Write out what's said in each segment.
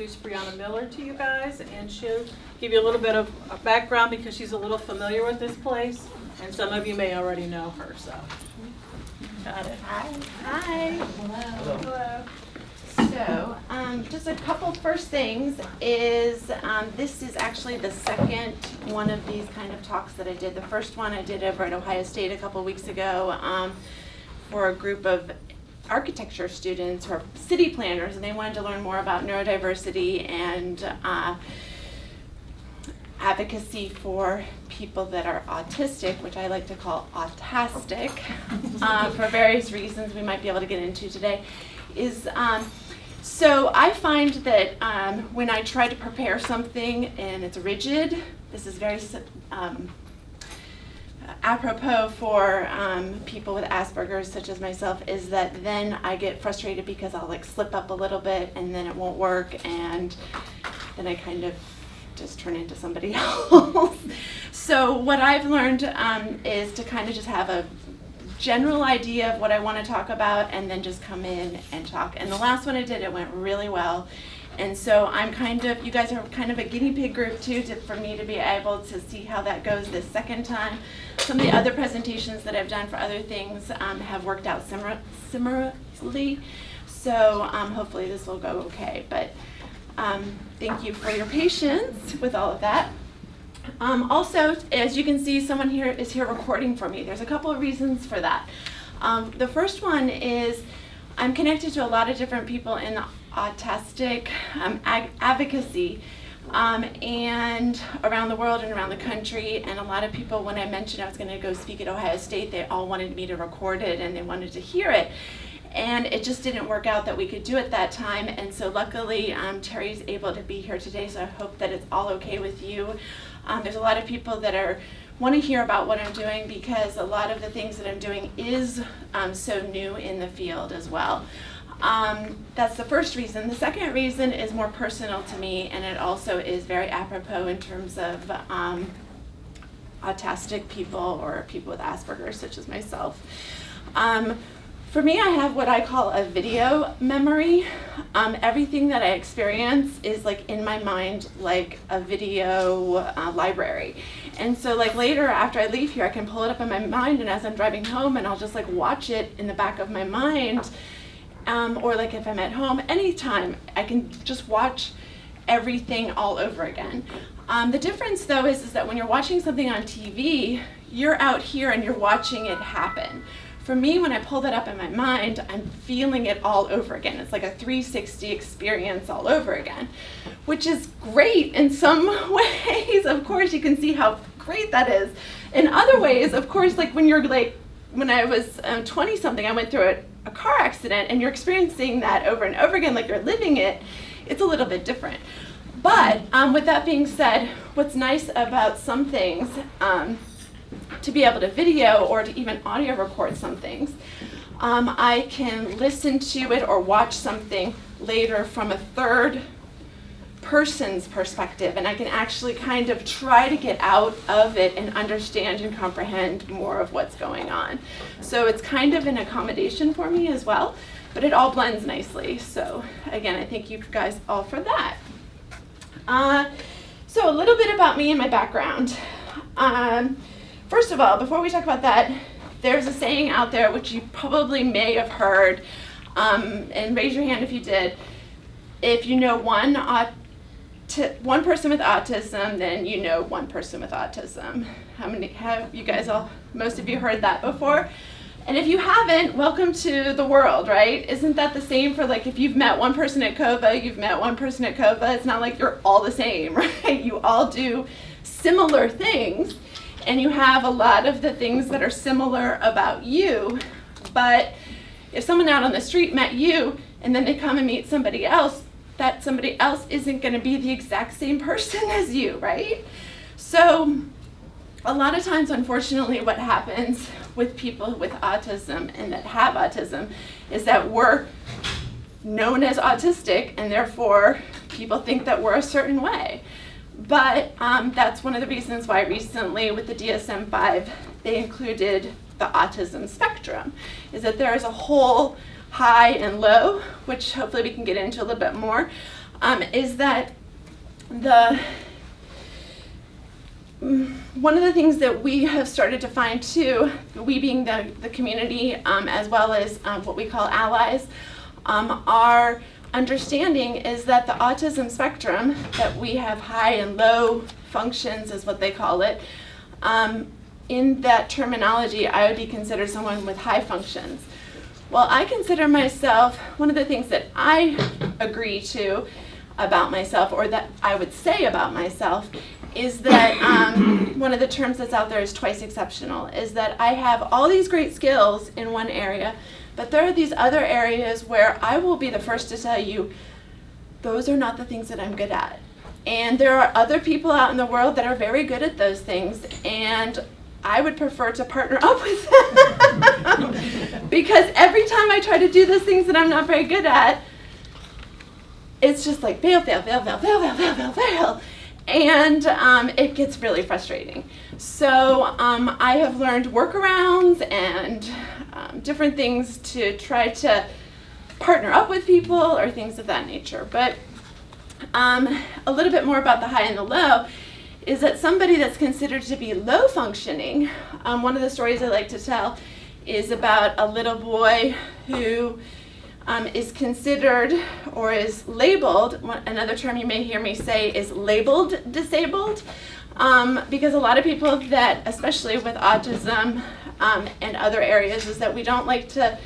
introduce Briana Miller to you guys, and she'll give you a little bit of a background because she's a little familiar with this place, and some of you may already know her, so. Got it. Hi. Hello. So, just a couple first things is, this is actually the second one of these kind of talks that I did. The first one I did over at Ohio State a couple weeks ago for a group of architecture students or city planners, and they wanted to learn more about neurodiversity and advocacy for people that are autistic, which I like to call autastic, for various reasons we might be able to get into today. So I find that when I try to prepare something and it's rigid, this is very apropos for people with Asperger's such as myself, is that then I get frustrated because I'll like slip up a little bit and then it won't work, and then I kind of just turn into somebody else. So what I've learned is to kind of just have a general idea of what I want to talk about and then just come in and talk. And the last one I did, it went really well. And so I'm kind of, you guys are kind of a guinea pig group too, for me to be able to see how that goes this second time. Some of the other presentations that I've done for other things have worked out similarly. So hopefully this will go okay. But thank you for your patience with all of that. Also, as you can see, someone here is here recording for me. There's a couple of reasons for that. The first one is I'm connected to a lot of different people in the autistic advocacy and around the world and around the country, and a lot of people, when I mentioned I was going to go speak at Ohio State, they all wanted me to record it and they wanted to hear it. And it just didn't work out that we could do it that time, and so luckily Terry's able to be here today, so I hope that it's all okay with you. There's a lot of people that want to hear about what I'm doing because a lot of the things that I'm doing is so new in the field as well. That's the first reason. The second reason is more personal to me, and it also is very apropos in terms of autistic people or people with Asperger's such as myself. For me, I have what I call a video memory. Everything that I experience is like in my mind like a video library. And so like later after I leave here, I can pull it up in my mind, and as I'm driving home, and I'll just like watch it in the back of my mind. Or like if I'm at home, anytime, I can just watch everything all over again. The difference though is that when you're watching something on TV, you're out here and you're watching it happen. For me, when I pull that up in my mind, I'm feeling it all over again. It's like a 360 experience all over again, which is great in some ways. Of course, you can see how great that is. In other ways, of course, like when you're like, when I was 20-something, I went through a car accident, and you're experiencing that over and over again, like you're living it, it's a little bit different. But with that being said, what's nice about some things, to be able to video or to even audio record some things, I can listen to it or watch something later from a third person's perspective, and I can actually kind of try to get out of it and understand and comprehend more of what's going on. So it's kind of an accommodation for me as well, but it all blends nicely. So again, I thank you guys all for that. So a little bit about me and my background. First of all, before we talk about that, there's a saying out there which you probably may have heard, and raise your hand if you did. If you know one person with autism, then you know one person with autism. How many have you guys all, most of you heard that before? And if you haven't, welcome to the world, right? Isn't that the same for like if you've met one person at COVA, you've met one person at COVA, it's not like you're all the same, right? You all do similar things, and you have a lot of the things that are similar about you, but if someone out on the street met you and then they come and meet somebody else, that somebody else isn't going to be the exact same person as you, right? So a lot of times, unfortunately, what happens with people with autism and that have autism is that we're known as autistic, and therefore people think that we're a certain way. But that's one of the reasons why recently with the DSM-5 they included the autism spectrum, is that there is a whole high and low, which hopefully we can get into a little bit more. is that one of the things that we have started to find too, we being the community as well as what we call allies, our understanding is that the autism spectrum, that we have high and low functions is what they call it. In that terminology, I would be considered someone with high functions. Well, I consider myself, one of the things that I agree to about myself, or that I would say about myself, is that one of the terms that's out there is twice exceptional, is that I have all these great skills in one area, but there are these other areas where I will be the first to tell you, those are not the things that I'm good at. And there are other people out in the world that are very good at those things, and I would prefer to partner up with them. Because every time I try to do those things that I'm not very good at, it's just like fail, fail, fail, fail, fail, fail, fail, fail, fail. And it gets really frustrating. So I have learned workarounds and different things to try to partner up with people or things of that nature. But a little bit more about the high and the low is that somebody that's considered to be low functioning, one of the stories I like to tell is about a little boy who is considered or is labeled, another term you may hear me say is labeled disabled, because a lot of people that, especially with autism and other areas, is that we don't like to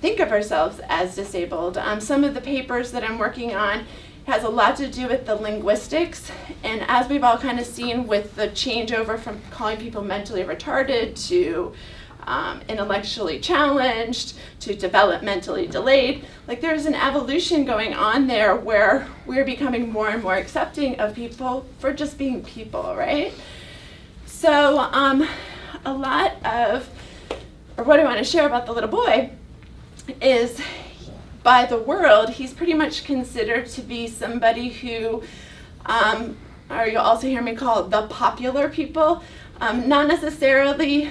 think of ourselves as disabled. Some of the papers that I'm working on has a lot to do with the linguistics, and as we've all kind of seen with the changeover from calling people mentally retarded to intellectually challenged to developmentally delayed, like there's an evolution going on there where we're becoming more and more accepting of people for just being people, right? So a lot of, or what I want to share about the little boy is, by the world, he's pretty much considered to be somebody who, or you'll also hear me call the popular people, not necessarily,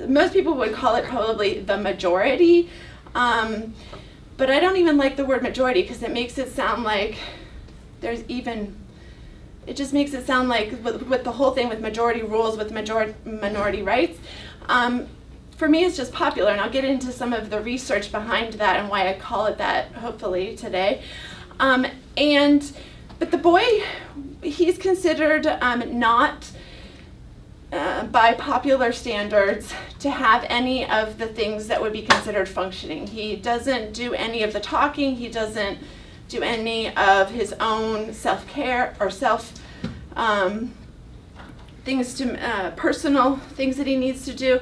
most people would call it probably the majority, but I don't even like the word majority because it makes it sound like there's even, it just makes it sound like with the whole thing with majority rules, with minority rights. For me, it's just popular, and I'll get into some of the research behind that and why I call it that, hopefully, today. But the boy, he's considered not, by popular standards, to have any of the things that would be considered functioning. He doesn't do any of the talking. He doesn't do any of his own self-care or things to personal things that he needs to do.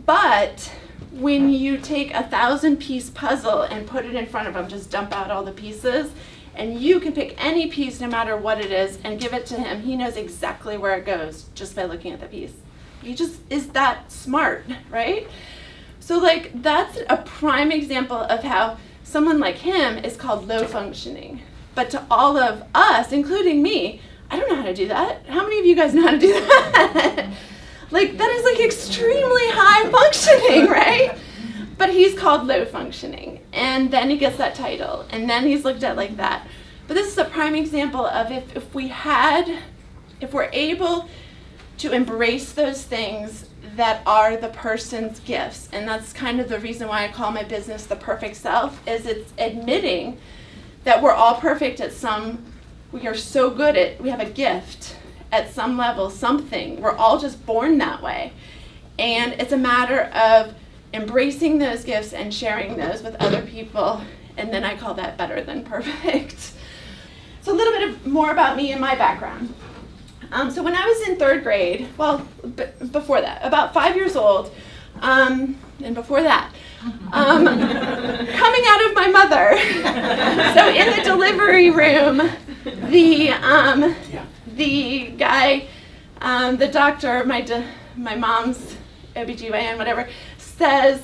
But when you take a 1,000-piece puzzle and put it in front of him, just dump out all the pieces, and you can pick any piece no matter what it is and give it to him, he knows exactly where it goes just by looking at the piece. He just is that smart, right? So like that's a prime example of how someone like him is called low functioning. But to all of us, including me, I don't know how to do that. How many of you guys know how to do that? Like, that is like extremely high functioning, right? But he's called low functioning, and then he gets that title, and then he's looked at like that. But this is a prime example of if we're able to embrace those things that are the person's gifts, and that's kind of the reason why I call my business The Perfect Self, is it's admitting that we're all perfect at we are so good at, we have a gift at some level, something. We're all just born that way. And it's a matter of embracing those gifts and sharing those with other people, and then I call that better than perfect. So a little bit more about me and my background. So when I was in 3rd grade, well, before that, about 5 years old, and before that, coming out of my mother. So in the delivery room, the guy, the doctor, my mom's OBGYN, whatever, says,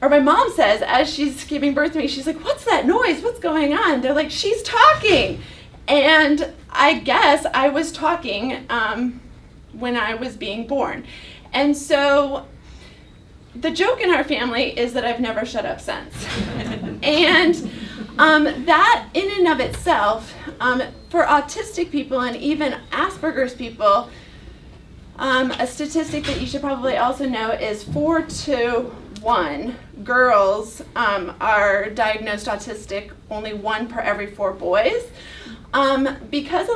or my mom says, as she's giving birth to me, she's like, "What's that noise? What's going on?" They're like, "She's talking." And I guess I was talking when I was being born. And so the joke in our family is that I've never shut up since. And That in and of itself, for autistic people and even Asperger's people, a statistic that you should probably also know is 4 to 1 girls are diagnosed autistic, only 1 per every 4 boys. Because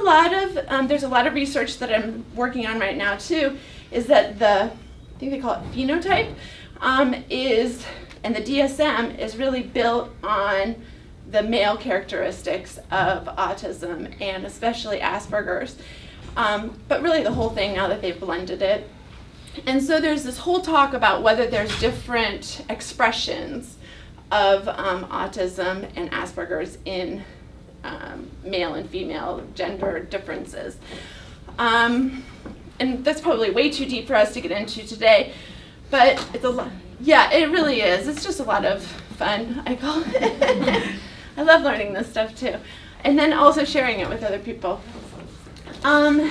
there's a lot of research that I'm working on right now too, is that I think they call it phenotype, and the DSM is really built on the male characteristics of autism and especially Asperger's, but really the whole thing now that they've blended it. And so there's this whole talk about whether there's different expressions of autism and Asperger's in male and female gender differences. And that's probably way too deep for us to get into today, but it's a lot. Yeah, it really is. It's just a lot of fun, I call it. I love learning this stuff too. And then also sharing it with other people. So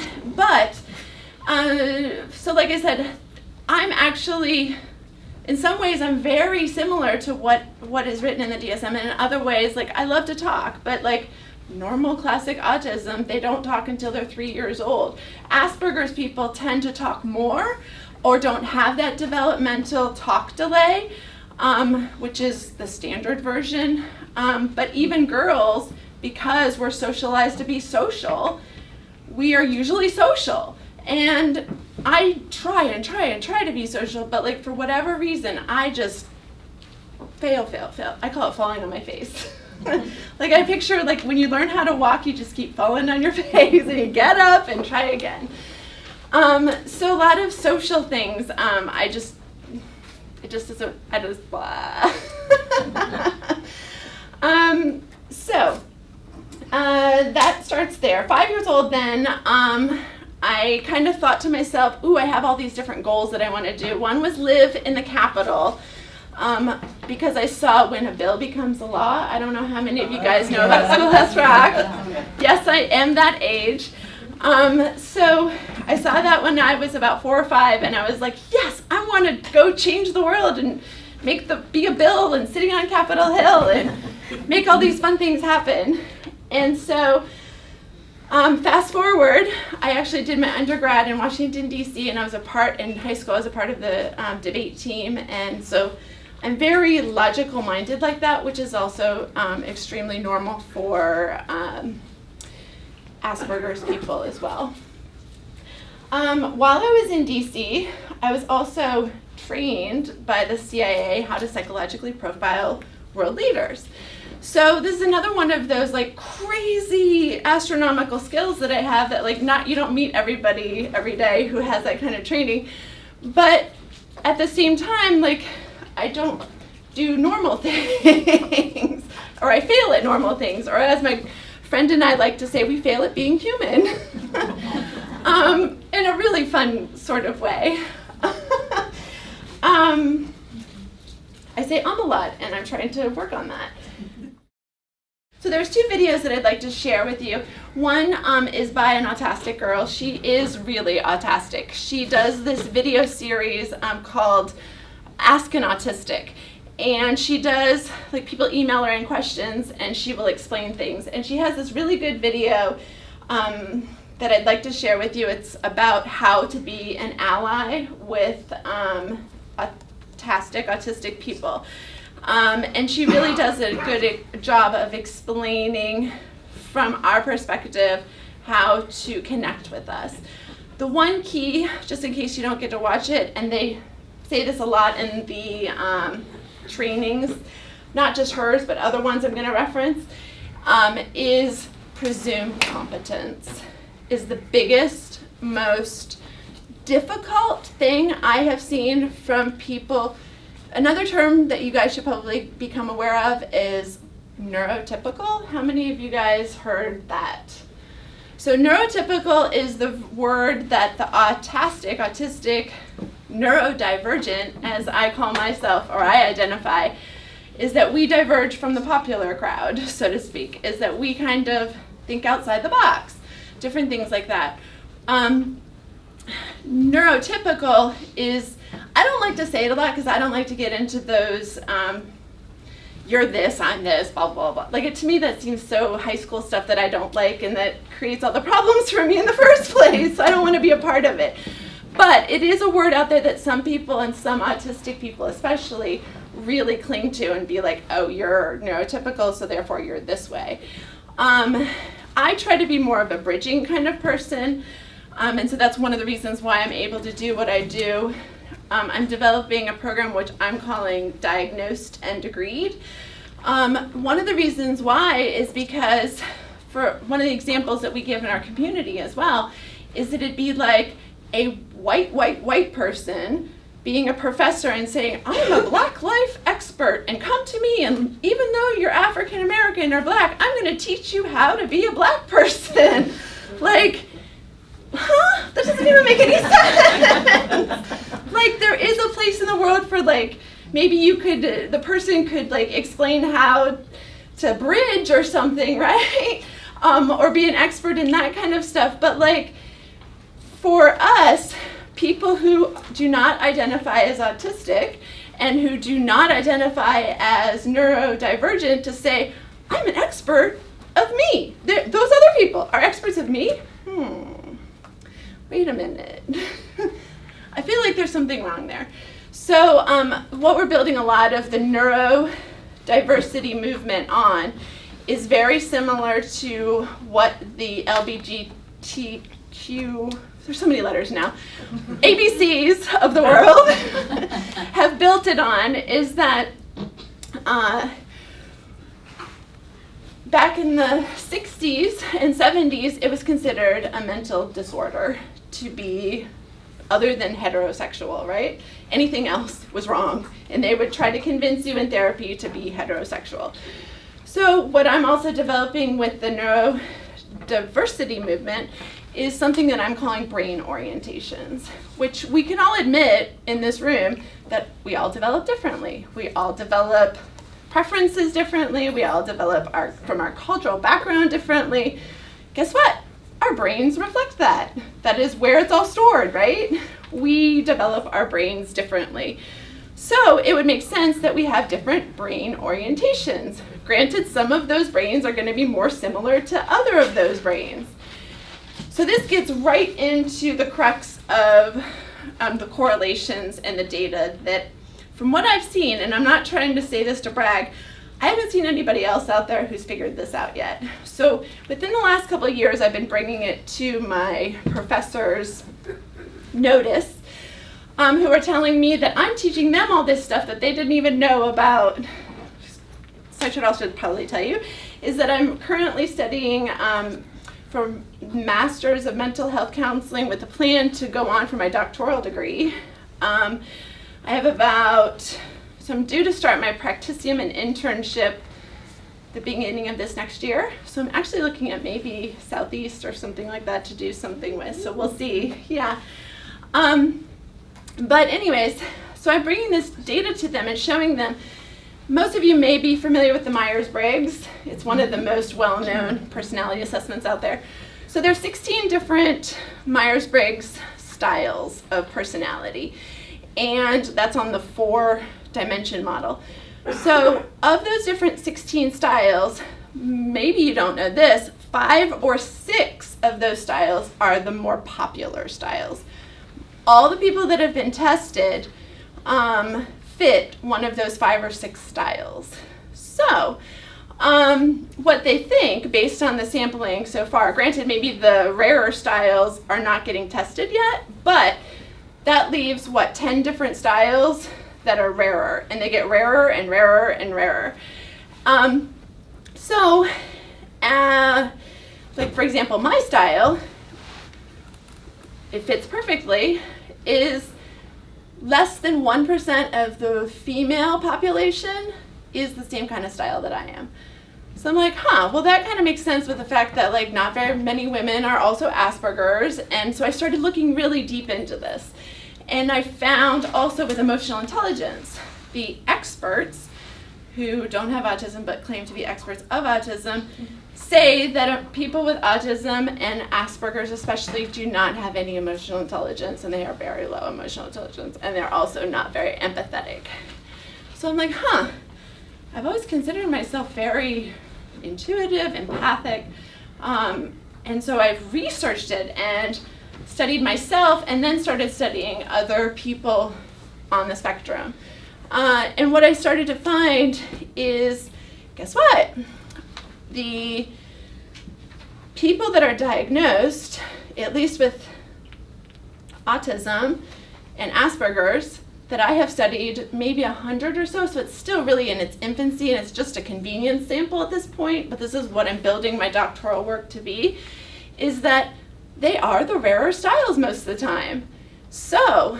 like I said, I'm actually, in some ways, I'm very similar to what is written in the DSM, and in other ways, like, I love to talk, but like normal classic autism, they don't talk until they're 3 years old. Asperger's people tend to talk more or don't have that developmental talk delay, which is the standard version. But even girls, because we're socialized to be social, we are usually social. And I try to be social, but like for whatever reason, I just fail. I call it falling on my face. Like I picture like when you learn how to walk, you just keep falling on your face and you get up and try again. So a lot of social things, I just blah. That starts there. 5 years old then, I kind of thought to myself, ooh, I have all these different goals that I want to do. One was live in the Capitol, because I saw When a Bill Becomes a Law. I don't know how many of you guys know about Schoolhouse Rock. Yes, I am that age. So I saw that when I was about 4 or 5, and I was like, yes, I want to go change the world and be a bill and sitting on Capitol Hill and make all these fun things happen. And so fast forward, I actually did my undergrad in Washington, D.C., and in high school, I was a part of the debate team. And so I'm very logical minded like that, which is also extremely normal for Asperger's people as well. While I was in DC, I was also trained by the CIA how to psychologically profile world leaders. So this is another one of those like crazy astronomical skills that I have that like you don't meet everybody every day who has that kind of training. But at the same time, like I don't do normal things, or I fail at normal things, or as my friend and I like to say, we fail at being human. In a really fun sort of way. I say a lot, and I'm trying to work on that. So there's 2 videos that I'd like to share with you. One is by an autistic girl. She is really autistic. She does this video series called Ask an Autistic. And she does, like, people email her in questions, and she will explain things. And she has this really good video that I'd like to share with you. It's about how to be an ally with autistic people. And she really does a good job of explaining from our perspective how to connect with us. The one key, just in case you don't get to watch it, and they say this a lot in the trainings, not just hers, but other ones I'm going to reference, is presumed competence. Is the biggest, most difficult thing I have seen from people. Another term that you guys should probably become aware of is neurotypical. How many of you guys heard that? So neurotypical is the word that the autistic, neurodivergent, as I call myself, or I identify, is that we diverge from the popular crowd, so to speak, is that we kind of think outside the box, different things like that. Neurotypical is, I don't like to say it a lot because I don't like to get into those, you're this, I'm this, blah, blah, blah. Like, to me, that seems so high school stuff that I don't like, and that creates all the problems for me in the first place. I don't want to be a part of it. But it is a word out there that some people, and some autistic people especially, really cling to and be like, oh, you're neurotypical, so therefore you're this way. I try to be more of a bridging kind of person, and so that's one of the reasons why I'm able to do what I do. I'm developing a program which I'm calling Diagnosed and Agreed. One of the reasons why is because, for one of the examples that we give in our community as well, is that it'd be like a white person being a professor and saying, I'm a Black life expert, and come to me, and even though you're African American or Black, I'm going to teach you how to be a Black person. Like, huh? That doesn't even make any sense. Like, there is a place in the world for, like, maybe you could, the person could, like, explain how to bridge or something, right? Or be an expert in that kind of stuff. But, like, for us, people who do not identify as autistic and who do not identify as neurodivergent, to say, I'm an expert of me. Those other people are experts of me? Wait a minute. I feel like there's something wrong there. So what we're building a lot of the neurodiversity movement on is very similar to what the LGBTQ, there's so many letters now, ABCs of the world have built it on, is that back in the 60s and 70s, it was considered a mental disorder to be other than heterosexual, right? Anything else was wrong, and they would try to convince you in therapy to be heterosexual. So what I'm also developing with the neurodiversity movement is something that I'm calling brain orientations, which we can all admit in this room that we all develop differently. We all develop preferences differently. We all develop from our cultural background differently. Guess what? Our brains reflect that. That is where it's all stored, right? We develop our brains differently. So it would make sense that we have different brain orientations. Granted, some of those brains are going to be more similar to other of those brains. So this gets right into the crux of the correlations and the data that, from what I've seen, and I'm not trying to say this to brag, I haven't seen anybody else out there who's figured this out yet. So within the last couple of years, I've been bringing it to my professors' notice, who are telling me that I'm teaching them all this stuff that they didn't even know about. So I should also probably tell you, is that I'm currently studying for Masters of Mental Health Counseling with a plan to go on for my doctoral degree. I have so I'm due to start my practicium and internship the beginning of this next year. So I'm actually looking at maybe Southeast or something like that to do something with, so we'll see, yeah. But anyways, so I'm bringing this data to them and showing them. Most of you may be familiar with the Myers-Briggs. It's one of the most well-known personality assessments out there. So there's 16 different Myers-Briggs styles of personality, and that's on the 4-dimension model. So of those different 16 styles, maybe you don't know this, 5 or 6 of those styles are the more popular styles. All the people that have been tested fit one of those 5 or 6 styles. So what they think, based on the sampling so far, granted maybe the rarer styles are not getting tested yet, but that leaves, 10 different styles that are rarer, and they get rarer and rarer and rarer. Like for example, my style, it fits perfectly, is less than 1% of the female population is the same kind of style that I am. So I'm like, well, that kind of makes sense with the fact that like not very many women are also Asperger's, and so I started looking really deep into this. And I found also with emotional intelligence, the experts who don't have autism but claim to be experts of autism say that people with autism and Asperger's especially do not have any emotional intelligence, and they are very low emotional intelligence, and they're also not very empathetic. So I'm like, I've always considered myself very intuitive, empathic, and so I've researched it and studied myself and then started studying other people on the spectrum. And what I started to find is, guess what? The people that are diagnosed, at least with autism and Asperger's, that I have studied, maybe 100 or so it's still really in its infancy, and it's just a convenience sample at this point, but this is what I'm building my doctoral work to be, is that they are the rarer styles most of the time. So,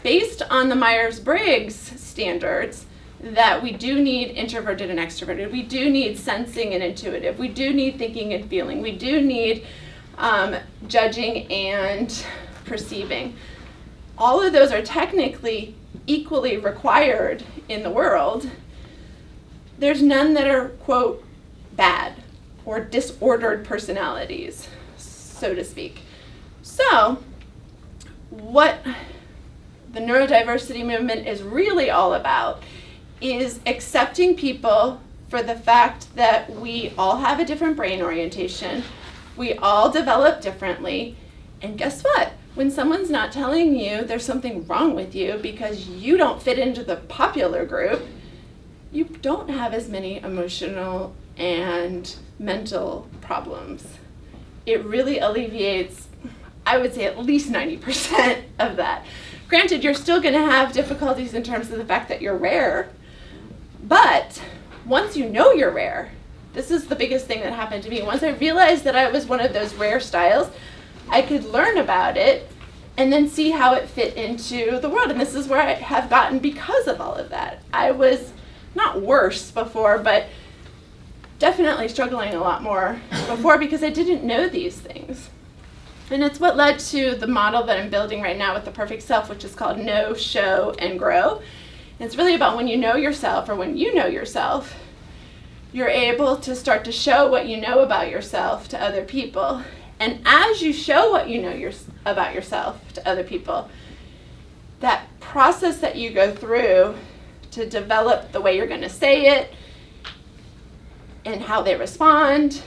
based on the Myers-Briggs standards, that we do need introverted and extroverted, we do need sensing and intuitive, we do need thinking and feeling, we do need judging and perceiving. All of those are technically equally required in the world. There's none that are, quote, bad or disordered personalities, so to speak. So, what the neurodiversity movement is really all about is accepting people for the fact that we all have a different brain orientation, we all develop differently, and guess what? When someone's not telling you there's something wrong with you because you don't fit into the popular group, you don't have as many emotional and mental problems. It really alleviates, I would say, at least 90% of that. Granted, you're still going to have difficulties in terms of the fact that you're rare, but once you know you're rare, this is the biggest thing that happened to me. Once I realized that I was one of those rare styles, I could learn about it and then see how it fit into the world. And this is where I have gotten because of all of that. I was not worse before, but definitely struggling a lot more before because I didn't know these things. And it's what led to the model that I'm building right now with the perfect self, which is called Know, Show, and Grow. And it's really about when you know yourself, or when you know yourself, you're able to start to show what you know about yourself to other people. And as you show what you know about yourself to other people, that process that you go through to develop the way you're going to say it and how they respond,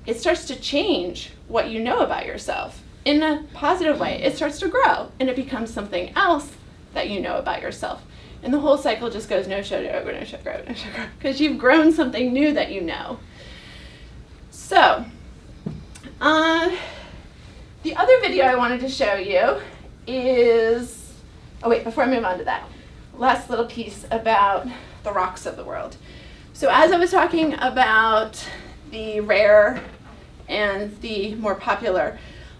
it starts to change what you know about yourself in a positive way. It starts to grow, and it becomes something else that you know about yourself. And the whole cycle just goes no show, grow, no show, grow, no show, grow, because you've grown something new that you know. So, the other video I wanted to show you is, oh wait, before I move on to that, last little piece about the rocks of the world. So as I was talking about the rare and the more popular,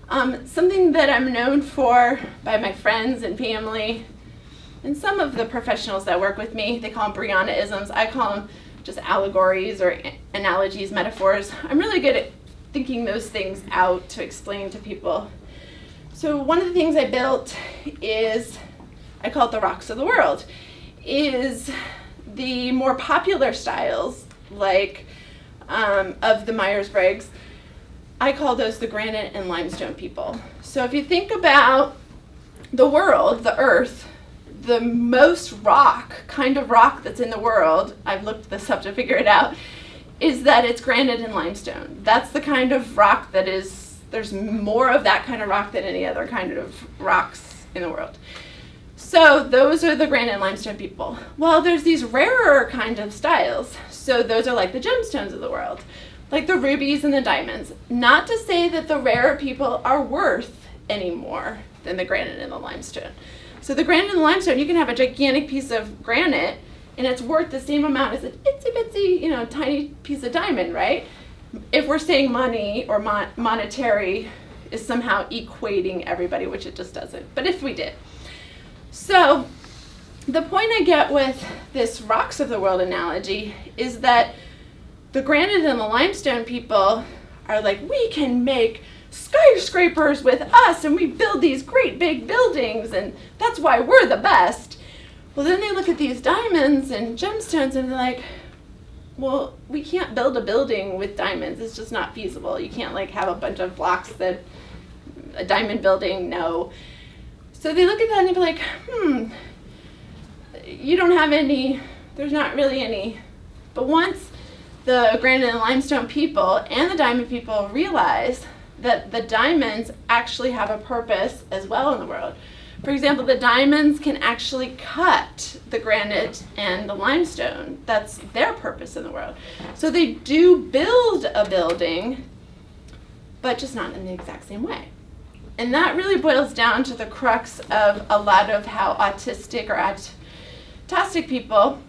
something that I'm known for by my friends and family and some of the professionals that work with me, they call them Briana-isms. I call them just allegories or analogies, metaphors. I'm really good at thinking those things out to explain to people. So one of the things I built is, I call it the rocks of the world, is the more popular styles, like of the Myers-Briggs. I call those the granite and limestone people. So if you think about the world, the earth, the most kind of rock that's in the world, I've looked this up to figure it out, is that it's granite and limestone. That's the kind of rock that is, there's more of that kind of rock than any other kind of rocks in the world. So those are the granite and limestone people. Well, there's these rarer kind of styles. So those are like the gemstones of the world, like the rubies and the diamonds. Not to say that the rarer people are worth any more than the granite and the limestone. So the granite and the limestone, you can have a gigantic piece of granite and it's worth the same amount as an itsy bitsy, tiny piece of diamond, right? If we're saying money or monetary is somehow equating everybody, which it just doesn't, but if we did. So the point I get with this rocks of the world analogy is that the granite and the limestone people are like, we can make skyscrapers with us and we build these great big buildings and that's why we're the best. Well, then they look at these diamonds and gemstones and they're like, well, we can't build a building with diamonds. It's just not feasible. You can't like have a bunch of blocks that a diamond building, no. So they look at that and they're like, you don't have any, there's not really any But once the granite and limestone people and the diamond people realize that the diamonds actually have a purpose as well in the world. For example, the diamonds can actually cut the granite and the limestone. That's their purpose in the world. So they do build a building, but just not in the exact same way. And that really boils down to the crux of a lot of how autistic or autastic people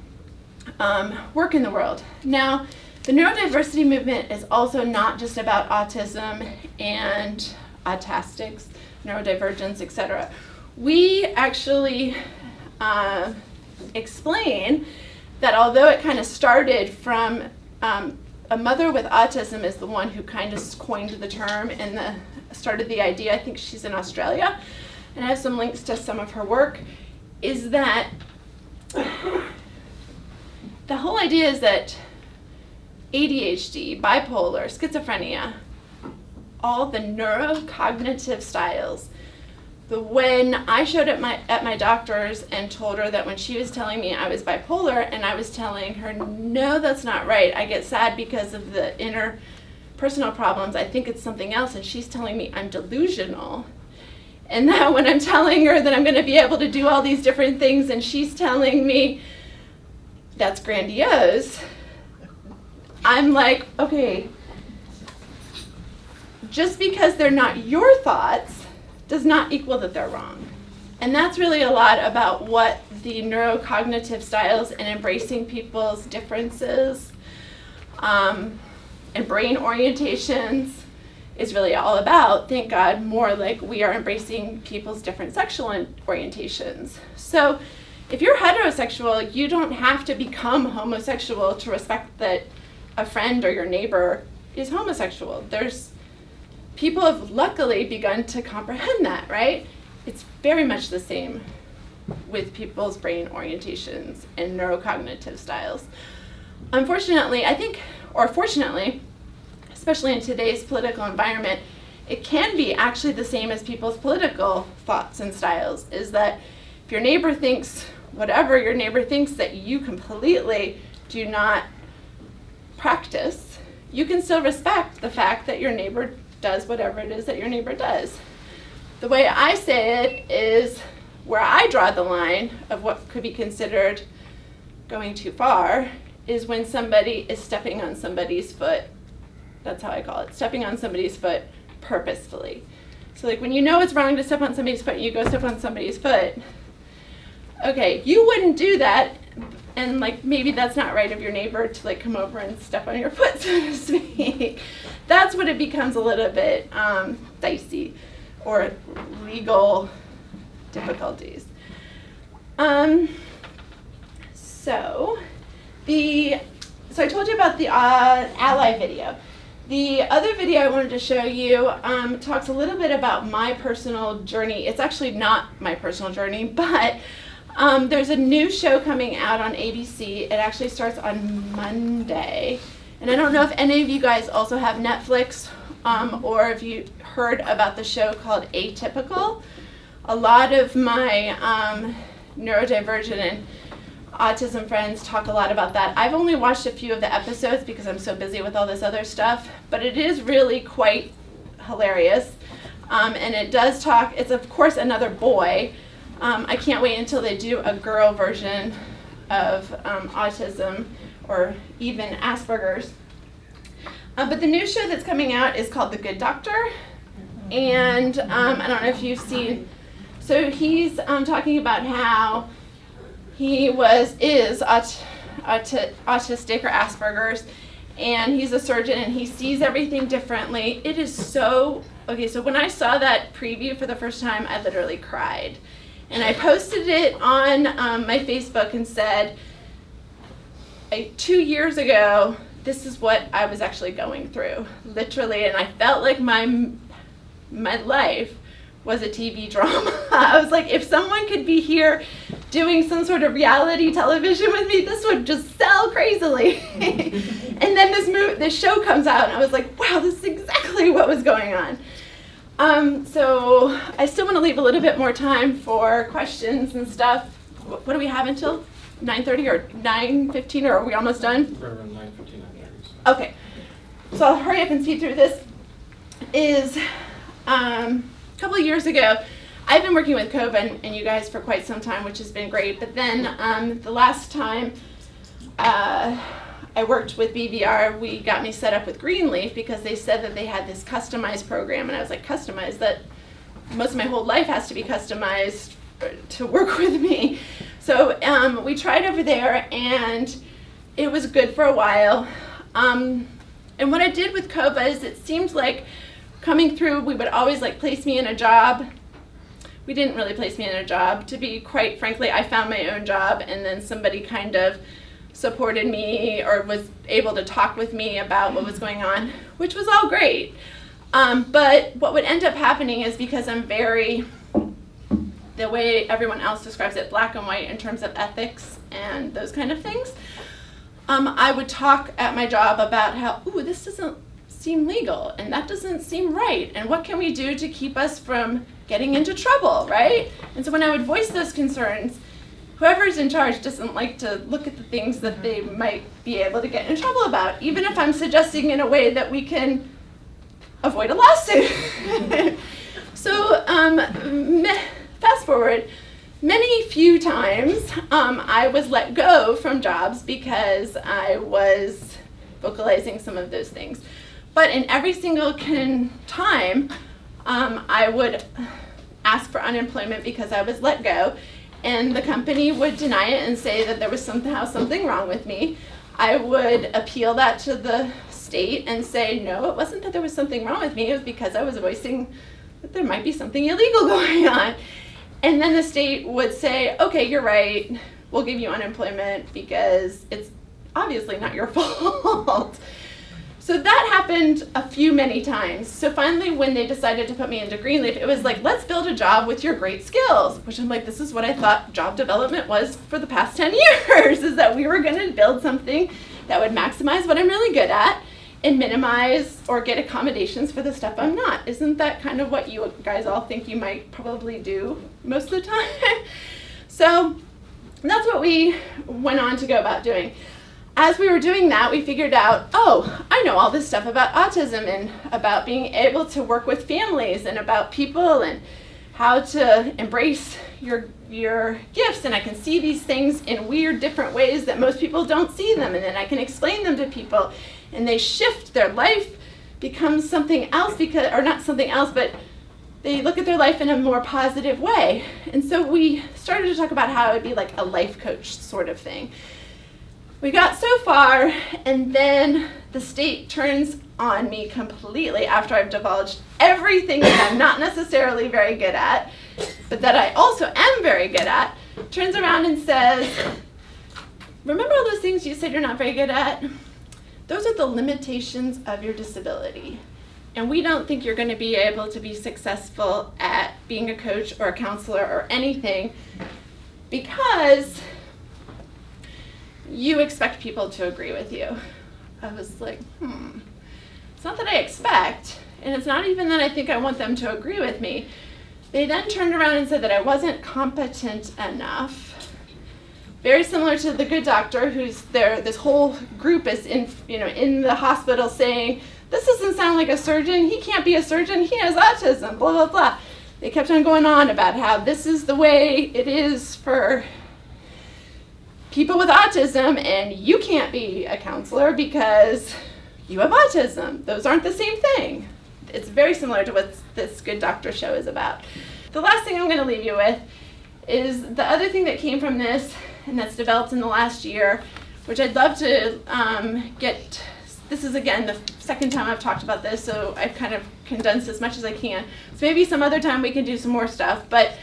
work in the world. Now, the neurodiversity movement is also not just about autism and autastics, neurodivergence, etc. We actually explain that although it kind of started from a mother with autism is the one who kind of coined the term and started the idea. I think she's in Australia, and I have some links to some of her work, is that the whole idea is that ADHD, bipolar, schizophrenia, all the neurocognitive styles. When I showed up at my doctor's and told her that when she was telling me I was bipolar, and I was telling her, no, that's not right. I get sad because of the interpersonal problems. I think it's something else. And she's telling me I'm delusional. And that when I'm telling her that I'm going to be able to do all these different things, and she's telling me that's grandiose, I'm like, okay, just because they're not your thoughts does not equal that they're wrong. And that's really a lot about what the neurocognitive styles and embracing people's differences and brain orientations is really all about. Thank God, more like we are embracing people's different sexual orientations. So if you're heterosexual, you don't have to become homosexual to respect that a friend or your neighbor is homosexual. People have luckily begun to comprehend that, right? It's very much the same with people's brain orientations and neurocognitive styles. Unfortunately, fortunately, especially in today's political environment, it can be actually the same as people's political thoughts and styles, is that if your neighbor thinks whatever your neighbor thinks that you completely do not practice, you can still respect the fact that your neighbor does whatever it is that your neighbor does. The way I say it is where I draw the line of what could be considered going too far is when somebody is stepping on somebody's foot. That's how I call it, stepping on somebody's foot purposefully. So like when you know it's wrong to step on somebody's foot, you go step on somebody's foot. Okay, you wouldn't do that, and like maybe that's not right of your neighbor to like come over and step on your foot, so to speak. That's when it becomes a little bit dicey or legal difficulties. So I told you about the ally video. The other video I wanted to show you talks a little bit about my personal journey. It's actually not my personal journey, but there's a new show coming out on ABC. It actually starts on Monday. And I don't know if any of you guys also have Netflix or if you heard about the show called Atypical. A lot of my neurodivergent and autism friends talk a lot about that. I've only watched a few of the episodes because I'm so busy with all this other stuff, but it is really quite hilarious. And it does talk, it's of course another boy. I can't wait until they do a girl version of autism or even Asperger's. But the new show that's coming out is called The Good Doctor. And I don't know if you've seen, so he's talking about how he is autistic or Asperger's, and he's a surgeon and he sees everything differently. It is so, okay, so when I saw that preview for the first time, I literally cried. And I posted it on my Facebook and said, 2 years ago, this is what I was actually going through, literally, and I felt like my life was a TV drama. I was like, if someone could be here doing some sort of reality television with me, this would just sell crazily. And then this show comes out, and I was like, wow, this is exactly what was going on. So I still want to leave a little bit more time for questions and stuff. What do we have until? 9:30 or 9:15, or are we almost done? Right around 9:15, 9:30. Okay, so I'll hurry up and speed through this. Is a couple of years ago, I've been working with COVA and you guys for quite some time, which has been great. But then the last time I worked with BVR, we got me set up with Greenleaf because they said that they had this customized program, and I was like, customized? That most of my whole life has to be customized to work with me. So we tried over there, and it was good for a while. And what I did with COVA is it seemed like coming through, we would always like place me in a job. We didn't really place me in a job. To be quite frankly, I found my own job, and then somebody kind of supported me or was able to talk with me about what was going on, which was all great. But what would end up happening is, because I'm very, the way everyone else describes it, black and white in terms of ethics and those kind of things, I would talk at my job about how, ooh, this doesn't seem legal, and that doesn't seem right, and what can we do to keep us from getting into trouble, right? And so when I would voice those concerns, whoever's in charge doesn't like to look at the things that they might be able to get in trouble about, even if I'm suggesting in a way that we can avoid a lawsuit. So fast forward, few times I was let go from jobs because I was vocalizing some of those things. But in every single time, I would ask for unemployment because I was let go, and the company would deny it and say that there was somehow something wrong with me. I would appeal that to the state and say, no, it wasn't that there was something wrong with me, it was because I was voicing that there might be something illegal going on. And then the state would say, okay, you're right, we'll give you unemployment because it's obviously not your fault. So that happened many times. So finally, when they decided to put me into Greenleaf, it was like, let's build a job with your great skills, which I'm like, this is what I thought job development was for the past 10 years, is that we were gonna build something that would maximize what I'm really good at and minimize or get accommodations for the stuff I'm not. Isn't that kind of what you guys all think you might probably do most of the time? So that's what we went on to go about doing. As we were doing that, we figured out, oh, I know all this stuff about autism and about being able to work with families and about people and how to embrace your gifts, and I can see these things in weird different ways that most people don't see them, and then I can explain them to people, and they shift, their life becomes something else, or not something else, but they look at their life in a more positive way. And so we started to talk about how it would be like a life coach sort of thing. We got so far, and then the state turns on me completely after I've divulged everything that I'm not necessarily very good at, but that I also am very good at, turns around and says, remember all those things you said you're not very good at? Those are the limitations of your disability. And we don't think you're going to be able to be successful at being a coach or a counselor or anything because you expect people to agree with you. I was like, it's not that I expect, and it's not even that I think I want them to agree with me. They then turned around and said that I wasn't competent enough. Very similar to the good doctor who's there, this whole group is in the hospital saying, this doesn't sound like a surgeon, he can't be a surgeon, he has autism, blah, blah, blah. They kept on going on about how this is the way it is for people with autism, and you can't be a counselor because you have autism. Those aren't the same thing. It's very similar to what this Good Doctor show is about. The last thing I'm going to leave you with is the other thing that came from this, and that's developed in the last year, which I'd love to get. This is, again, the second time I've talked about this, so I've kind of condensed as much as I can. So maybe some other time we can do some more stuff. But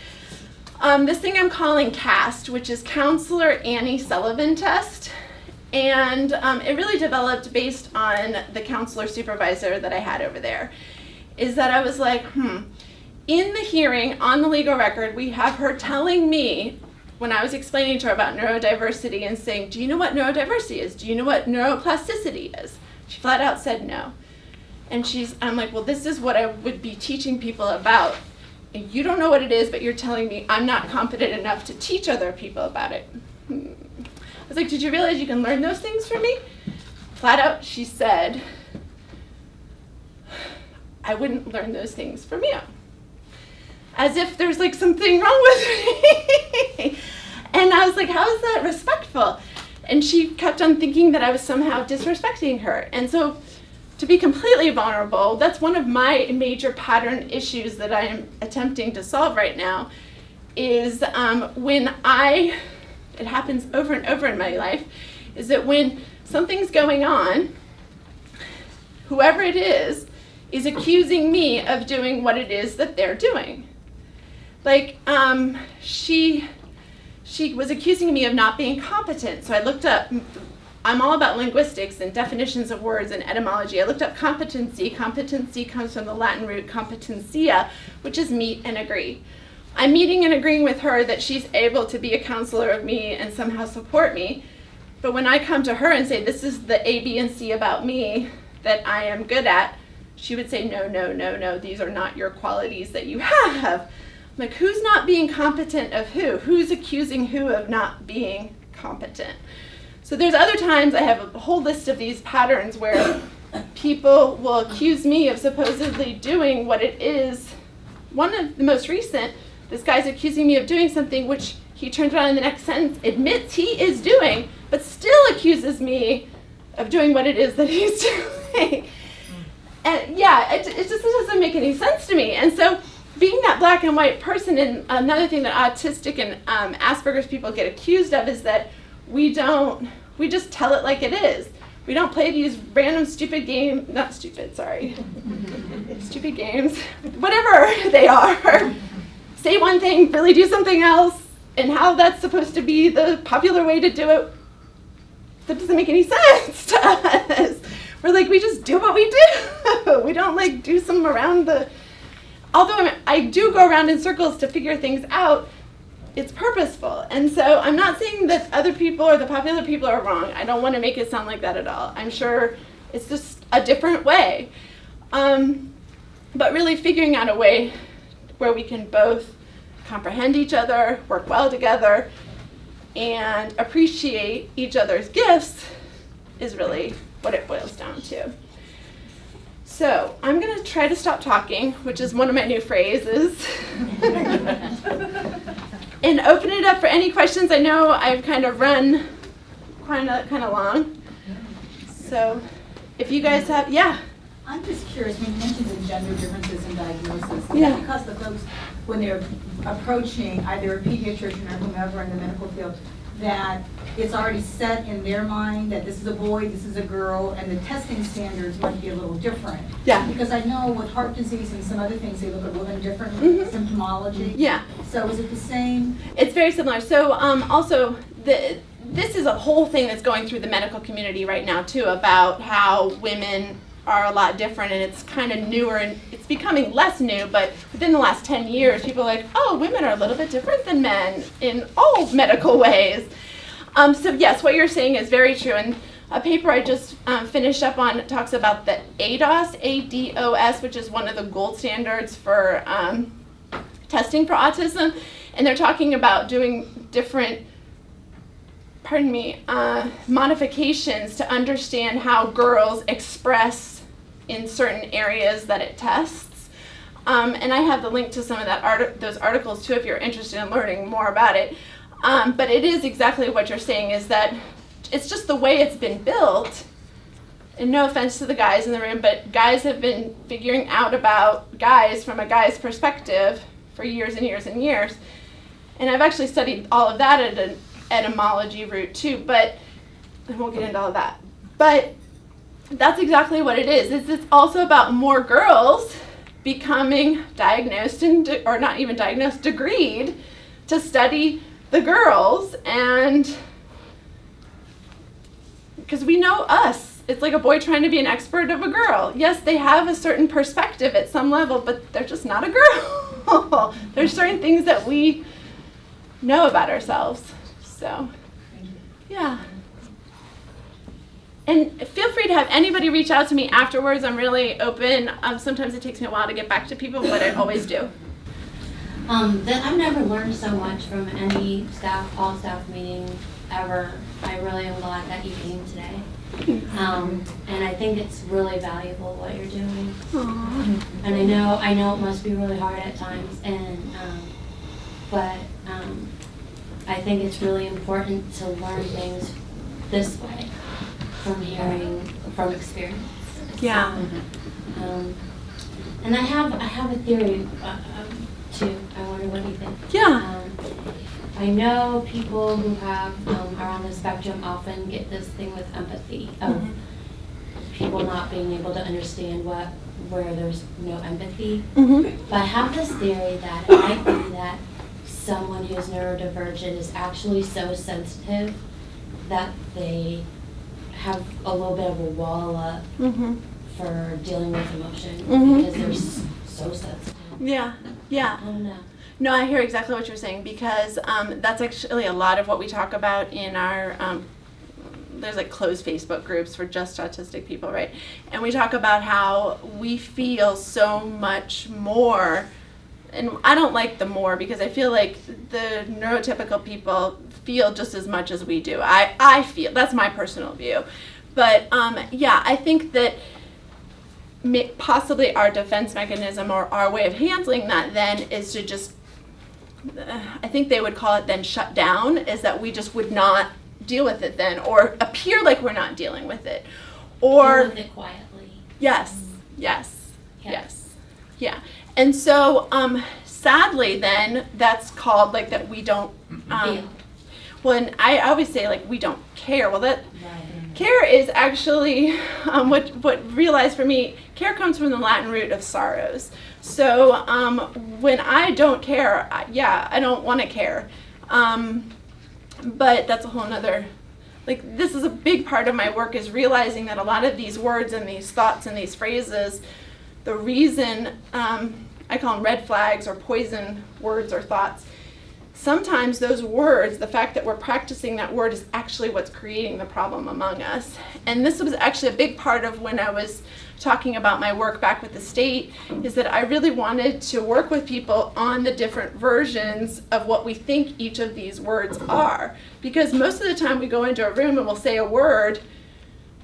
this thing I'm calling CAST, which is Counselor Annie Sullivan Test. And it really developed based on the counselor supervisor that I had over there. Is that I was like, in the hearing on the legal record, we have her telling me, when I was explaining to her about neurodiversity and saying, do you know what neurodiversity is? Do you know what neuroplasticity is? She flat out said no. And I'm like, well, this is what I would be teaching people about. And you don't know what it is, but you're telling me I'm not competent enough to teach other people about it. I was like, did you realize you can learn those things from me? Flat out, she said, I wouldn't learn those things from you. As if there's like something wrong with me. And I was like, how is that respectful? And she kept on thinking that I was somehow disrespecting her. And so, to be completely vulnerable, that's one of my major pattern issues that I am attempting to solve right now, is when it happens over and over in my life, is that when something's going on, whoever it is accusing me of doing what it is that they're doing. Like, she was accusing me of not being competent. So I looked up, I'm all about linguistics and definitions of words and etymology. I looked up competency. Competency comes from the Latin root competencia, which is meet and agree. I'm meeting and agreeing with her that she's able to be a counselor of me and somehow support me. But when I come to her and say, this is the A, B, and C about me that I am good at, she would say, no, no, no, no, these are not your qualities that you have. I'm like, who's not being competent of who? Who's accusing who of not being competent? So there's other times I have a whole list of these patterns where people will accuse me of supposedly doing what it is. One of the most recent, this guy's accusing me of doing something which he turns around in the next sentence, admits he is doing, but still accuses me of doing what it is that he's doing. And yeah, it just doesn't make any sense to me. And so being that black and white person, and another thing that autistic and Asperger's people get accused of is that we just tell it like it is. We don't play these random stupid games, stupid games, whatever they are. Say one thing, really do something else, and how that's supposed to be the popular way to do it, that doesn't make any sense to us. We're like, we just do what we do. We don't like do some around the, although I do go around in circles to figure things out, it's purposeful. And so I'm not saying that other people or the popular people are wrong. I don't want to make it sound like that at all. I'm sure it's just a different way. But really figuring out a way where we can both comprehend each other, work well together, and appreciate each other's gifts is really what it boils down to. So I'm going to try to stop talking, which is one of my new phrases, and open it up for any questions. I know I've kind of run kind of long. So if you guys have, yeah. I'm just curious, when you mentioned the gender differences in diagnosis, is Yeah. that because the folks, when they're approaching either a pediatrician or whomever in the medical field, that it's already set in their mind that this is a boy, this is a girl, and the testing standards might be a little different? Yeah. Because I know with heart disease and some other things, they look at women differently, symptomology. Yeah. So is it the same? It's very similar. So also, this is a whole thing that's going through the medical community right now too, about how women are a lot different, and it's kind of newer, and it's becoming less new, but within the last 10 years, people are like, oh, women are a little bit different than men in all medical ways. So yes, what you're saying is very true, and a paper I just finished up on talks about the ADOS, A-D-O-S, which is one of the gold standards for testing for autism, and they're talking about doing different modifications to understand how girls express in certain areas that it tests. And I have the link to some of those articles too if you're interested in learning more about it. But it is exactly what you're saying, is that it's just the way it's been built. And no offense to the guys in the room, but guys have been figuring out about guys from a guy's perspective for years and years and years. And I've actually studied all of that at an etymology root too, but I won't get into all of that. But that's exactly what it is. It's also about more girls becoming diagnosed, or not even diagnosed, degreed to study the girls, and because we know us. It's like a boy trying to be an expert of a girl. Yes, they have a certain perspective at some level, but they're just not a girl. There's certain things that we know about ourselves. So, yeah. And feel free to have anybody reach out to me afterwards. I'm really open. Sometimes it takes me a while to get back to people, but I always do. That I've never learned so much from any all staff meeting ever. I really am glad that you came today. And I think it's really valuable what you're doing. Aww. And I know it must be really hard at times, but I think it's really important to learn things this way from hearing from experience. Yeah. And I have a theory too. I wonder what you think. Yeah. I know people who have are on the spectrum often get this thing with empathy of people not being able to understand where there's no empathy. But I have this theory that it might be that someone who's neurodivergent is actually so sensitive that they have a little bit of a wall up for dealing with emotion because they're so sensitive. Yeah. Yeah. I don't know. No, I hear exactly what you're saying because that's actually a lot of what we talk about in our, there's like closed Facebook groups for just autistic people, right? And we talk about how we feel so much more, and I don't like the more because I feel like the neurotypical people feel just as much as we do. I feel, that's my personal view. But yeah, I think that possibly our defense mechanism or our way of handling that then is to just, I think they would call it then shut down, is that we just would not deal with it then or appear like we're not dealing with it. Or Deal with it quietly. yes, Yeah. yeah. And so sadly then that's called like that we don't, Feel. well, and I always say like we don't care. Well, that Right. care is actually what realized for me, care comes from the Latin root of sorrows. So when I don't care, I don't want to care. But that's a whole nother, like this is a big part of my work is realizing that a lot of these words and these thoughts and these phrases, the reason I call them red flags or poison words or thoughts, sometimes those words, the fact that we're practicing that word is actually what's creating the problem among us. And this was actually a big part of when I was talking about my work back with the state, is that I really wanted to work with people on the different versions of what we think each of these words are. Because most of the time we go into a room and we'll say a word,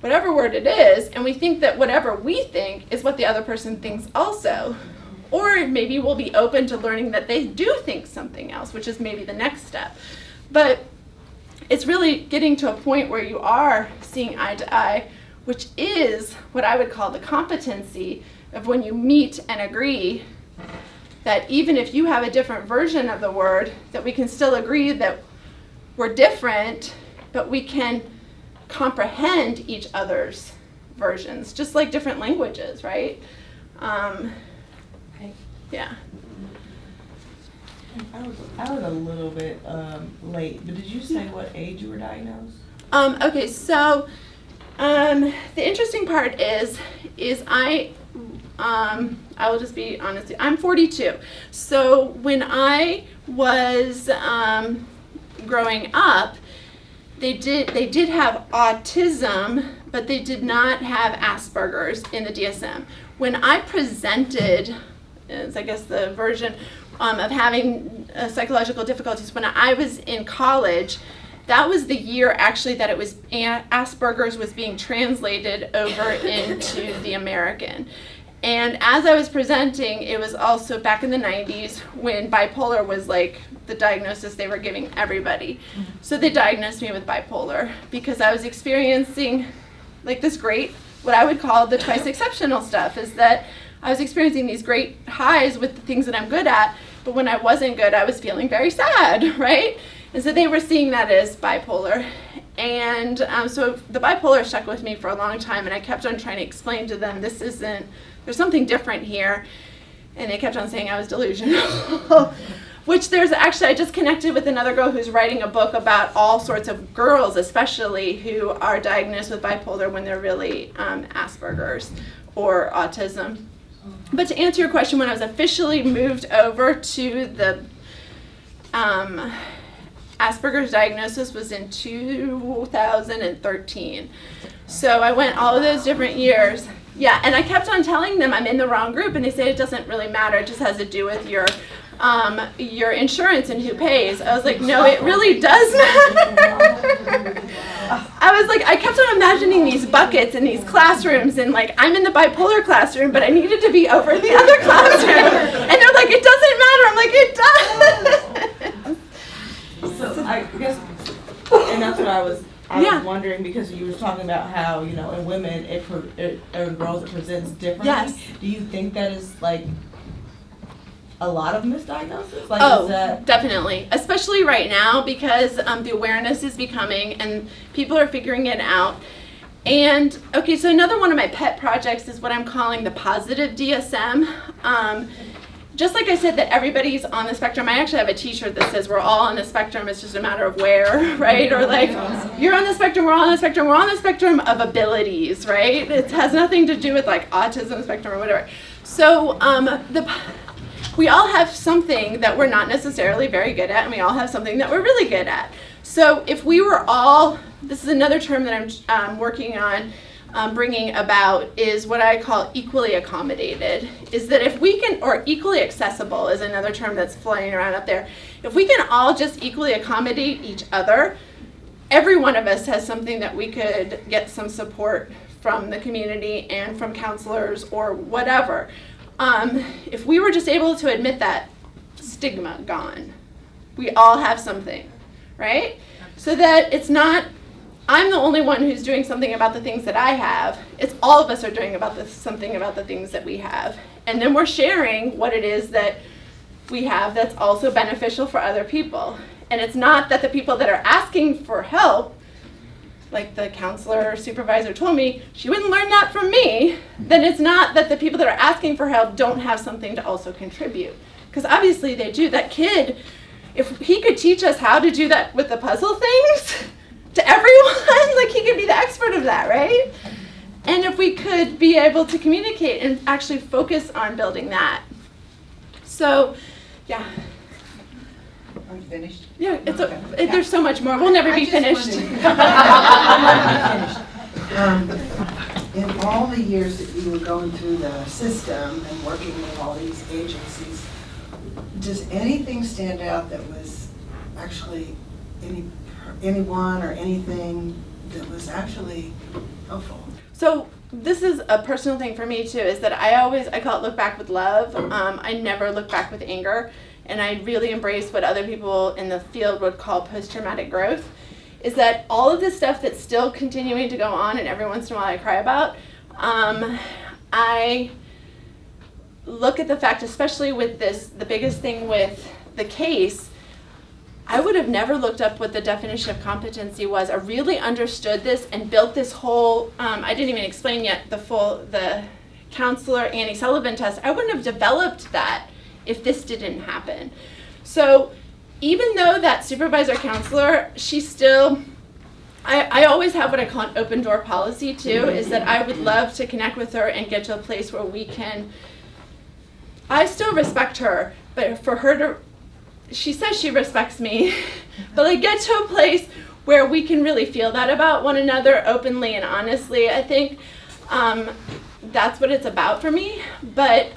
whatever word it is, and we think that whatever we think is what the other person thinks also. Or maybe we'll be open to learning that they do think something else, which is maybe the next step. But it's really getting to a point where you are seeing eye to eye, which is what I would call the competency of when you meet and agree that even if you have a different version of the word, that we can still agree that we're different, but we can comprehend each other's versions, just like different languages, right? Right. Yeah. I was a little bit late, but did you say what age you were diagnosed? Okay, so the interesting part is I will just be honest, I'm 42. So when I was growing up, they did have autism, but they did not have Asperger's in the DSM. When I presented, is I guess the version of having psychological difficulties, when I was in college, that was the year actually that it was Asperger's was being translated over into the American. And as I was presenting, it was also back in the 90s when bipolar was like the diagnosis they were giving everybody. So they diagnosed me with bipolar because I was experiencing like this great, what I would call the twice exceptional stuff, is that I was experiencing these great highs with the things that I'm good at, but when I wasn't good, I was feeling very sad, right? And so they were seeing that as bipolar. And so the bipolar stuck with me for a long time, and I kept on trying to explain to them, there's something different here. And they kept on saying I was delusional. Which I just connected with another girl who's writing a book about all sorts of girls, especially who are diagnosed with bipolar when they're really Asperger's or autism. But to answer your question, when I was officially moved over to the Asperger's diagnosis was in 2013. So I went all of those different years. Yeah, and I kept on telling them I'm in the wrong group, and they say it doesn't really matter. It just has to do with your your insurance and who pays. I was like, no, it really does matter. I was like, I kept on imagining these buckets in these classrooms, and like, I'm in the bipolar classroom, but I needed to be over in the other classroom. And they're like, it doesn't matter. I'm like, it does. So I guess, and that's what I was wondering, because you were talking about how, you know, in women, in girls, it presents differently. Yes. Do you think that is like a lot of misdiagnosis? Like, Oh, is that... definitely. Especially right now, because the awareness is becoming and people are figuring it out. And, okay, so another one of my pet projects is what I'm calling the positive DSM. Just like I said that everybody's on the spectrum, I actually have a t-shirt that says we're all on the spectrum, it's just a matter of where, right? Or like, you're on the spectrum, we're all on the spectrum, we're on the spectrum of abilities, right? It has nothing to do with like autism spectrum or whatever. So we all have something that we're not necessarily very good at, and we all have something that we're really good at. So if we were all, this is another term that I'm working on bringing about, is what I call equally accommodated. Is that if we can, or equally accessible is another term that's flying around up there. If we can all just equally accommodate each other, every one of us has something that we could get some support from the community and from counselors or whatever. If we were just able to admit that, stigma gone. We all have something, right? So that it's not, I'm the only one who's doing something about the things that I have. It's all of us are doing something about the things that we have. And then we're sharing what it is that we have that's also beneficial for other people. And it's not that the people that are asking for help, like the counselor or supervisor told me, she wouldn't learn that from me, then it's not that the people that are asking for help don't have something to also contribute. Because obviously they do. That kid, if he could teach us how to do that with the puzzle things to everyone, like he could be the expert of that, right? And if we could be able to communicate and actually focus on building that. So, yeah. Are you finished? Yeah, there's so much more. We'll never be finished. In all the years that you were going through the system and working with all these agencies, does anything stand out that was actually anyone or anything that was actually helpful? So this is a personal thing for me too, is that I call it look back with love. I never look back with anger. And I really embrace what other people in the field would call post-traumatic growth, is that all of this stuff that's still continuing to go on and every once in a while I cry about, I look at the fact, especially with this, the biggest thing with the case, I would have never looked up what the definition of competency was or really understood this and built this whole, I didn't even explain yet the counselor Annie Sullivan test. I wouldn't have developed that if this didn't happen. So even though that supervisor counselor, she's still, I always have what I call an open door policy too, is that I would love to connect with her and get to a place where we can, I still respect her, but for her to, she says she respects me, but like get to a place where we can really feel that about one another openly and honestly. I think that's what it's about for me. But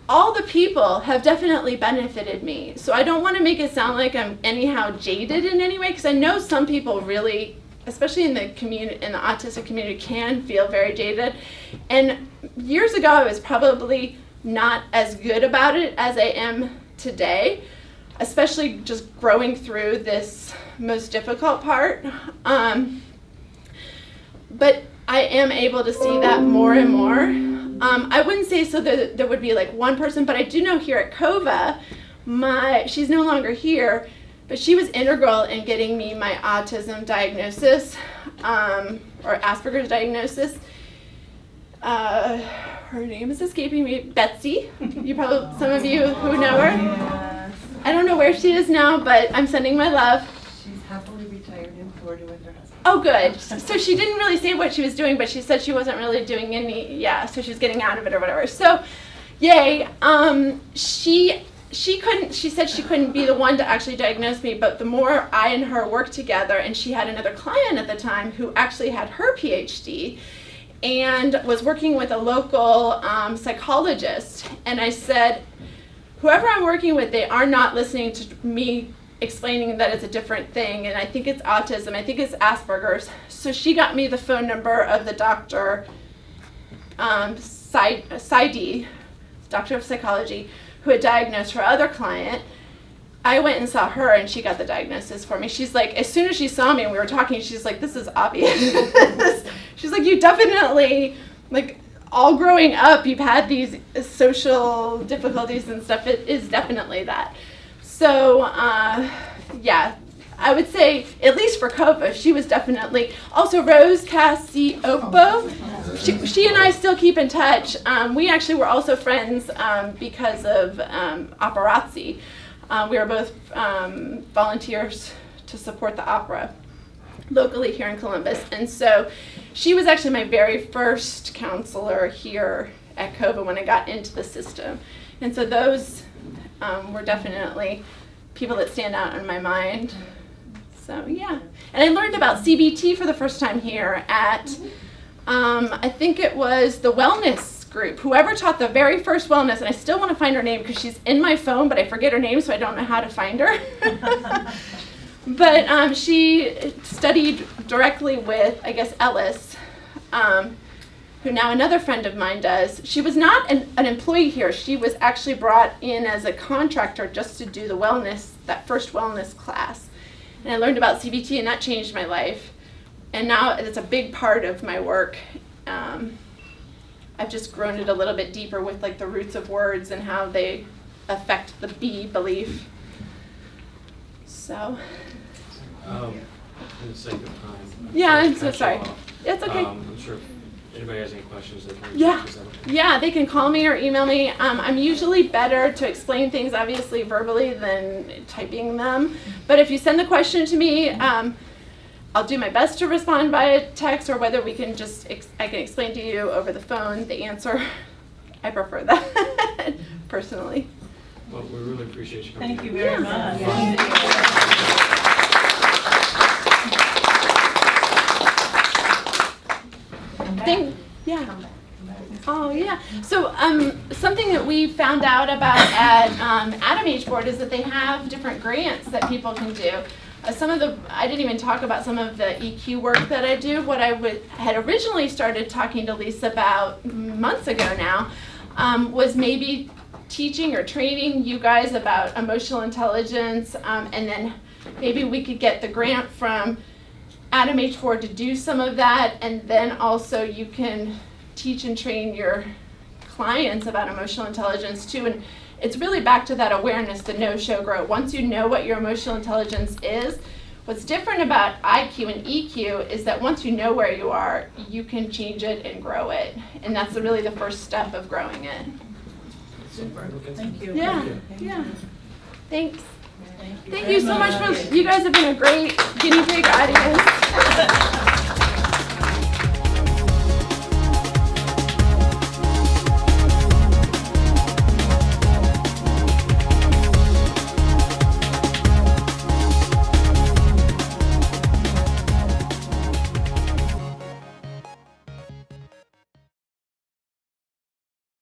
all the people have definitely benefited me. So I don't want to make it sound like I'm anyhow jaded in any way, because I know some people really, especially in the community, in the autistic community, can feel very jaded. And years ago, I was probably not as good about it as I am today, especially just growing through this most difficult part. But I am able to see that more and more. I wouldn't say so that there would be like one person, but I do know here at COVA, she's no longer here, but she was integral in getting me my autism diagnosis, or Asperger's diagnosis. Her name is escaping me, Betsy. You probably, some of you who know her. Yes. I don't know where she is now, but I'm sending my love. She's happily retired in Florida with her husband. Oh, good. So she didn't really say what she was doing, but she said she wasn't really doing any, so she was getting out of it or whatever. So, yay. She said she couldn't be the one to actually diagnose me, but the more I and her worked together, and she had another client at the time who actually had her PhD and was working with a local psychologist, and I said, whoever I'm working with, they are not listening to me explaining that it's a different thing, and I think it's autism, I think it's Asperger's. So she got me the phone number of the doctor, Saidi, doctor of psychology, who had diagnosed her other client. I went and saw her, and she got the diagnosis for me. She's like, as soon as she saw me and we were talking, she's like, this is obvious. She's like, you definitely, like, all growing up, you've had these social difficulties and stuff. It is definitely that. So, yeah, I would say, at least for COVA, she was definitely, also Rose Cassiopo, she and I still keep in touch. We actually were also friends because of Operazzi. We were both volunteers to support the opera locally here in Columbus. And so she was actually my very first counselor here at COVA when I got into the system. And so those were definitely people that stand out in my mind. So yeah. And I learned about CBT for the first time here at, I think it was the wellness group. Whoever taught the very first wellness, and I still want to find her name because she's in my phone, but I forget her name, so I don't know how to find her. But she studied directly with, I guess, Ellis, who now another friend of mine does. She was not an employee here. She was actually brought in as a contractor just to do the wellness, that first wellness class. And I learned about CBT, and that changed my life. And now it's a big part of my work. I've just grown it a little bit deeper with like the roots of words and how they affect the B belief. So. For the sake of time. Yeah, I'm so cut you sorry. off. It's okay. I'm sure if anybody has any questions, they can reach Yeah. out. Is that okay? Yeah, they can call me or email me. I'm usually better to explain things, obviously, verbally than typing them. But if you send the question to me, I'll do my best to respond via text, or whether we can just, I can explain to you over the phone the answer. I prefer that, personally. Well, we really appreciate you coming. Thank you very much. Yeah. Oh, yeah. So something that we found out about at Adam Age Board is that they have different grants that people can do. I didn't even talk about some of the EQ work that I do. What I had originally started talking to Lisa about months ago now was maybe teaching or training you guys about emotional intelligence, and then maybe we could get the grant from Adam H4 to do some of that, and then also you can teach and train your clients about emotional intelligence too. And it's really back to that awareness, the NoShow Grow. Once you know what your emotional intelligence is, what's different about IQ and EQ is that once you know where you are, you can change it and grow it. And that's really the first step of growing it. Super. Thank you. Yeah, Thank you. yeah. Thanks. Thank you Thank very you so much much. for, you guys have been a great guinea pig audience.